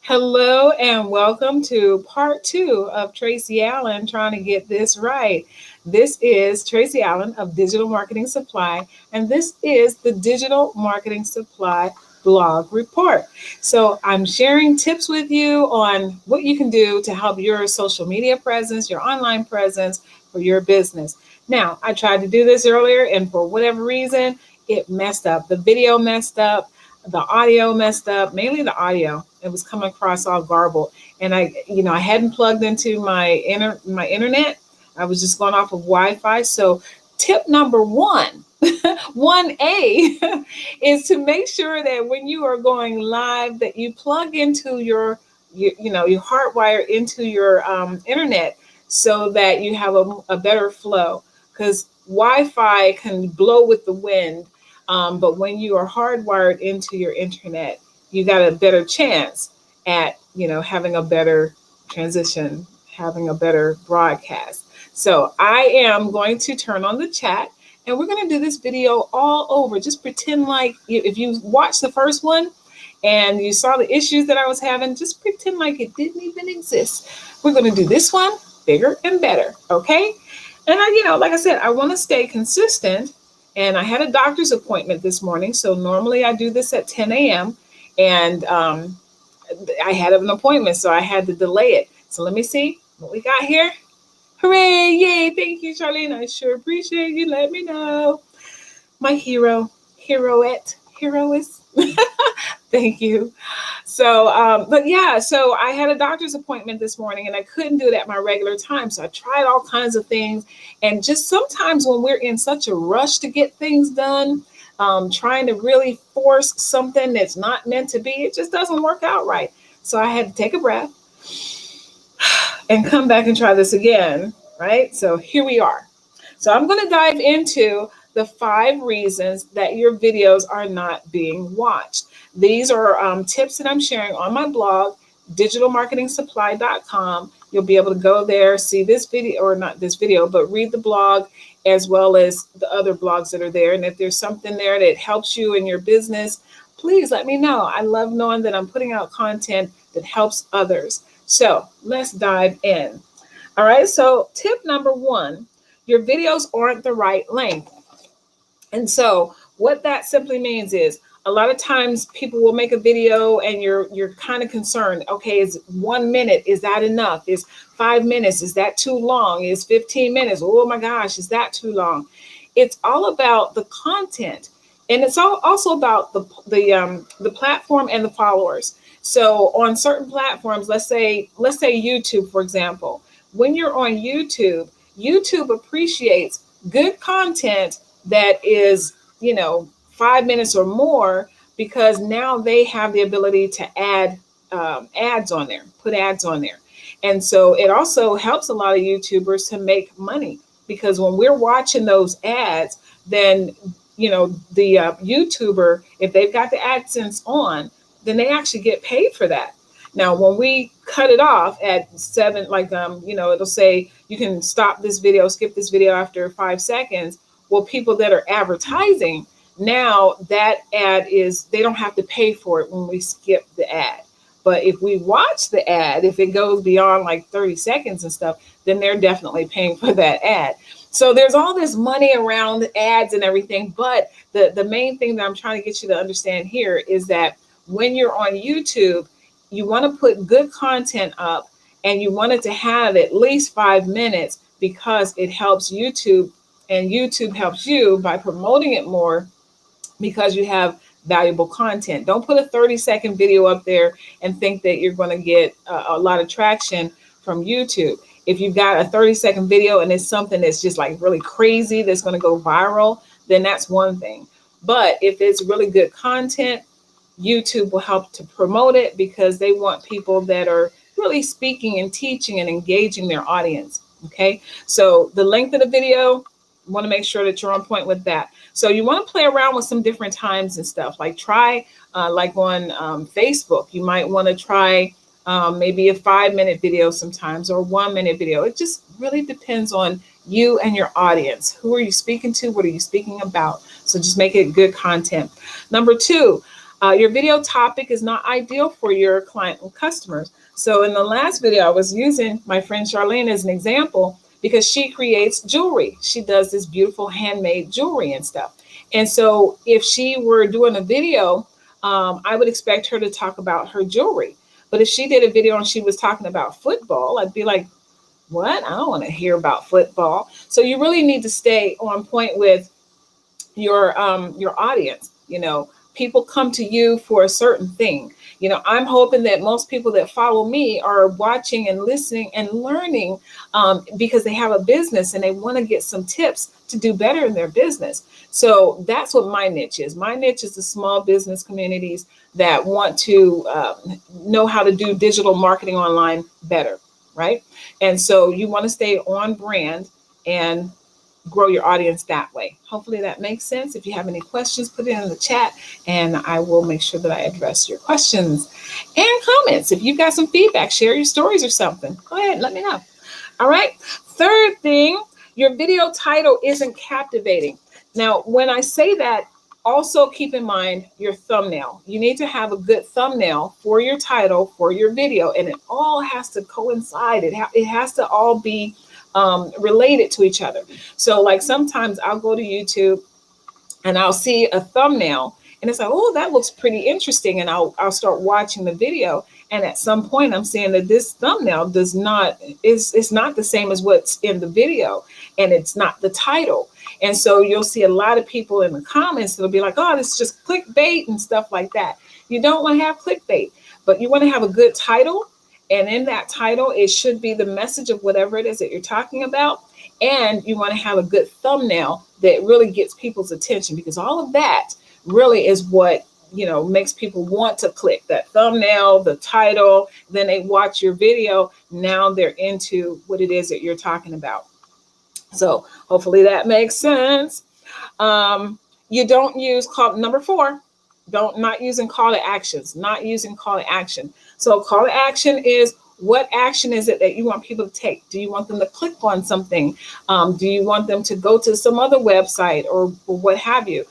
Hello and welcome to part two of Tracy Allen trying to get this right. This is Tracy Allen of Digital Marketing Supply, and this is the Digital Marketing Supply blog report. So I'm sharing tips with you on what you can do to help your social media presence, your online presence for your business. Now, I tried to do this earlier, and for whatever reason, it messed up. The video messed up. The audio messed up, mainly the audio. It was coming across all garbled. And I hadn't plugged into my internet. I was just going off of Wi-Fi. So tip number one, 1A, is to make sure that when you are going live that you plug into you hardwire into your internet so that you have a better flow. Because Wi-Fi can blow with the wind, but when you are hardwired into your internet, you got a better chance at, having a better transition, having a better broadcast. So I am going to turn on the chat and we're going to do this video all over. Just pretend like if you watched the first one and you saw the issues that I was having, just pretend like it didn't even exist. We're going to do this one bigger and better. Okay. And like I said, I want to stay consistent. And I had a doctor's appointment this morning. So normally I do this at 10 a.m. And I had an appointment, so I had to delay it. So let me see what we got here. Hooray! Yay! Thank you, Charlene. I sure appreciate you. Let me know. My heroist. Thank you. So, so I had a doctor's appointment this morning and I couldn't do it at my regular time. So I tried all kinds of things. And just sometimes when we're in such a rush to get things done, trying to really force something that's not meant to be, it just doesn't work out right. So I had to take a breath and come back and try this again, right? So here we are. So I'm going to dive into the 5 reasons that your videos are not being watched. These are tips that I'm sharing on my blog, digitalmarketingsupply.com. You'll be able to go there, see this video, or not this video, but read the blog as well as the other blogs that are there. And if there's something there that helps you in your business, please let me know. I love knowing that I'm putting out content that helps others. So let's dive in. All right, so tip number 1, your videos aren't the right length. And so what that simply means is a lot of times people will make a video and you're kind of concerned. Okay, is 1 minute, is that enough? Is 5 minutes, is that too long? Is 15 minutes? Oh my gosh, is that too long? It's all about the content. And it's also about the platform and the followers. So on certain platforms, let's say YouTube, for example, when you're on YouTube, YouTube appreciates good content that is, 5 minutes or more, because now they have the ability to add ads on there, put ads on there. And so it also helps a lot of YouTubers to make money, because when we're watching those ads, then, the YouTuber, if they've got the AdSense on, then they actually get paid for that. Now, when we cut it off at 7, it'll say you can stop this video, skip this video after 5 seconds. Well, people that are advertising, now that ad they don't have to pay for it when we skip the ad. But if we watch the ad, if it goes beyond like 30 seconds and stuff, then they're definitely paying for that ad. So there's all this money around ads and everything. But the main thing that I'm trying to get you to understand here is that when you're on YouTube, you want to put good content up and you want it to have at least 5 minutes, because it helps YouTube and YouTube helps you by promoting it more, because you have valuable content. Don't put a 30-second video up there and think that you're going to get a lot of traction from YouTube. If you've got a 30-second video and it's something that's just like really crazy that's going to go viral, then that's one thing. But if it's really good content, YouTube will help to promote it, because they want people that are really speaking and teaching and engaging their audience. Okay, so the length of the video, you want to make sure that you're on point with that. So you want to play around with some different times and stuff. Like try, like on Facebook, you might want to try maybe a 5-minute video sometimes, or 1-minute video. It just really depends on you and your audience. Who are you speaking to? What are you speaking about? So just make it good content. Number 2, Your video topic is not ideal for your client and customers. So in the last video, I was using my friend Charlene as an example because she creates jewelry. She does this beautiful handmade jewelry and stuff. And so if she were doing a video, I would expect her to talk about her jewelry. But if she did a video and she was talking about football, I'd be like, what? I don't want to hear about football. So you really need to stay on point with your audience. People come to you for a certain thing. I'm hoping that most people that follow me are watching and listening and learning because they have a business and they want to get some tips to do better in their business. So that's what my niche is. My niche is the small business communities that want to know how to do digital marketing online better, right? And so you want to stay on brand and grow your audience that way. Hopefully that makes sense. If you have any questions, put it in the chat and I will make sure that I address your questions and comments. If you've got some feedback, share your stories or something, go ahead, let me know. All right. Third thing, your video title isn't captivating. Now, when I say that, also keep in mind your thumbnail. You need to have a good thumbnail for your title, for your video, and it all has to coincide. It has to all be related to each other. So like sometimes I'll go to YouTube and I'll see a thumbnail and it's like, oh, that looks pretty interesting. And I'll start watching the video. And at some point I'm seeing that this thumbnail is not the same as what's in the video. And it's not the title. And so you'll see a lot of people in the comments that'll be like, oh, this is just clickbait and stuff like that. You don't want to have clickbait, but you want to have a good title. And in that title, it should be the message of whatever it is that you're talking about. And you want to have a good thumbnail that really gets people's attention, because all of that really is what, makes people want to click that thumbnail, the title, then they watch your video. Now they're into what it is that you're talking about. So hopefully that makes sense. You don't use number 4, not using call to actions, not using call to action. So call to action is, what action is it that you want people to take? Do you want them to click on something? Do you want them to go to some other website or what have you?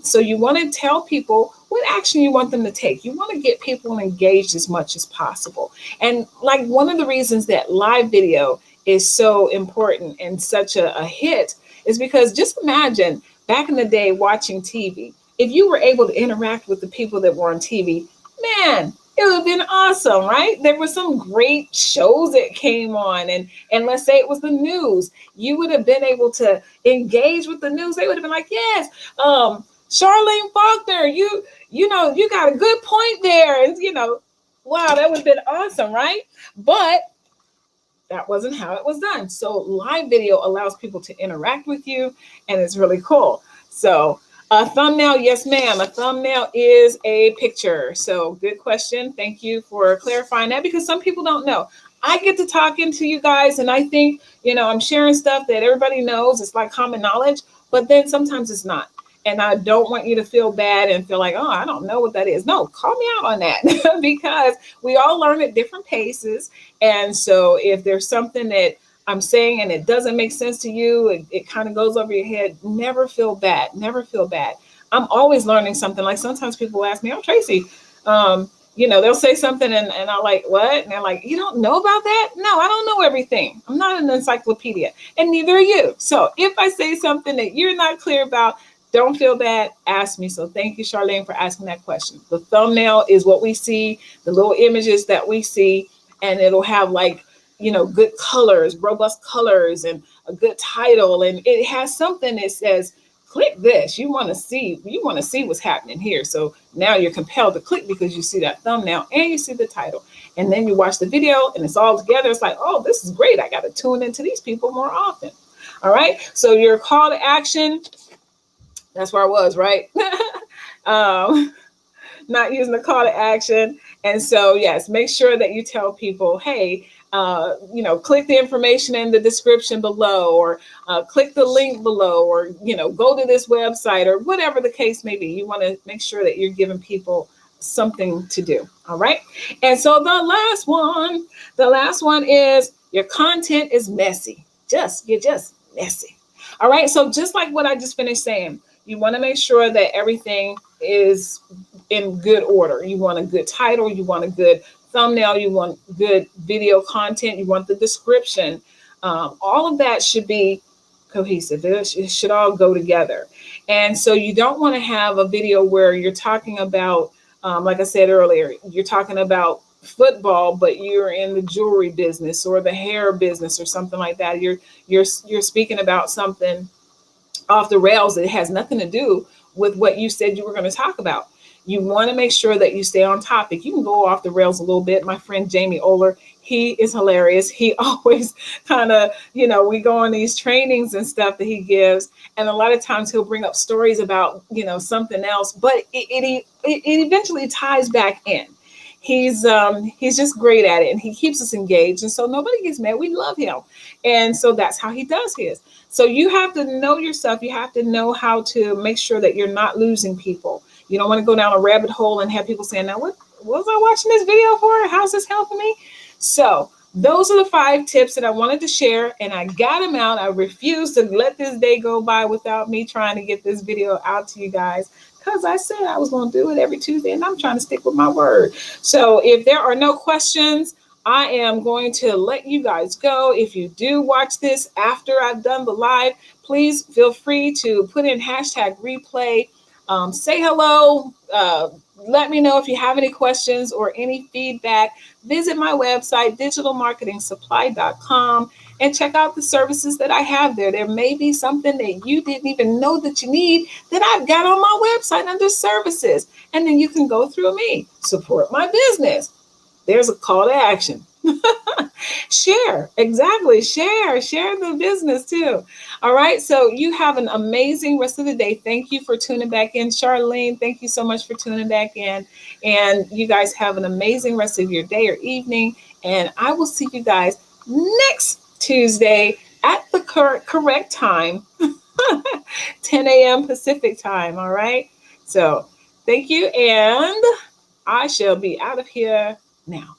So you want to tell people what action you want them to take. You want to get people engaged as much as possible. And like one of the reasons that live video is so important and such a hit is because just imagine back in the day watching TV. If you were able to interact with the people that were on TV, man, it would have been awesome, right? There were some great shows that came on, and let's say it was the news. You would have been able to engage with the news. They would have been like, yes, Charlene Faulkner, you got a good point there. And, wow, that would have been awesome, right? But that wasn't how it was done. So live video allows people to interact with you, and it's really cool. So a thumbnail, yes, ma'am. A thumbnail is a picture. So good question. Thank you for clarifying that, because some people don't know. I get to talking to you guys and I think, I'm sharing stuff that everybody knows. It's like common knowledge, but then sometimes it's not. And I don't want you to feel bad and feel like, oh, I don't know what that is. No, call me out on that because we all learn at different paces. And so if there's something that I'm saying and it doesn't make sense to you, it kind of goes over your head, never feel bad. Never feel bad. I'm always learning something. Like sometimes people ask me, oh, Tracy, they'll say something and I'm like, what? And they're like, you don't know about that? No, I don't know everything. I'm not an encyclopedia, and neither are you. So if I say something that you're not clear about, don't feel bad, ask me. So thank you, Charlene, for asking that question. The thumbnail is what we see, the little images that we see, and it'll have like, good colors, robust colors, and a good title. And it has something that says, click this. You want to see what's happening here. So now you're compelled to click because you see that thumbnail and you see the title. And then you watch the video and it's all together. It's like, oh, this is great. I got to tune into these people more often. All right. So your call to action, that's where I was, right? Not using the call to action. And so, yes, make sure that you tell people, hey, click the information in the description below, or click the link below, or, go to this website, or whatever the case may be. You want to make sure that you're giving people something to do. All right. And so the last one is your content is messy. You're just messy. All right. So just like what I just finished saying, you want to make sure that everything is in good order. You want a good title, you want a good thumbnail, you want good video content, you want the description. All of that should be cohesive. It should all go together. And so you don't want to have a video where you're talking about, like I said earlier, you're talking about football, but you're in the jewelry business or the hair business or something like that. You're speaking about something off the rails that has nothing to do with what you said you were going to talk about. You want to make sure that you stay on topic. You can go off the rails a little bit. My friend Jamie Oler, he is hilarious. He always kind of, we go on these trainings and stuff that he gives. And a lot of times he'll bring up stories about, something else, but it eventually ties back in. He's just great at it, and he keeps us engaged. And so nobody gets mad. We love him. And so that's how he does his. So you have to know yourself. You have to know how to make sure that you're not losing people. You don't want to go down a rabbit hole and have people saying, now, what was I watching this video for? How's this helping me? So those are the 5 tips that I wanted to share, and I got them out. I refuse to let this day go by without me trying to get this video out to you guys, because I said I was going to do it every Tuesday, and I'm trying to stick with my word. So if there are no questions, I am going to let you guys go. If you do watch this after I've done the live, please feel free to put in #replay. Say hello. Let me know if you have any questions or any feedback. Visit my website, digitalmarketingsupply.com, and check out the services that I have there. There may be something that you didn't even know that you need that I've got on my website under services. And then you can go through me. Support my business. There's a call to action. Share. Exactly. Share the business too. All right. So you have an amazing rest of the day. Thank you for tuning back in. Charlene, thank you so much for tuning back in. And you guys have an amazing rest of your day or evening. And I will see you guys next Tuesday at the correct time, 10 a.m. Pacific time. All right. So thank you. And I shall be out of here now.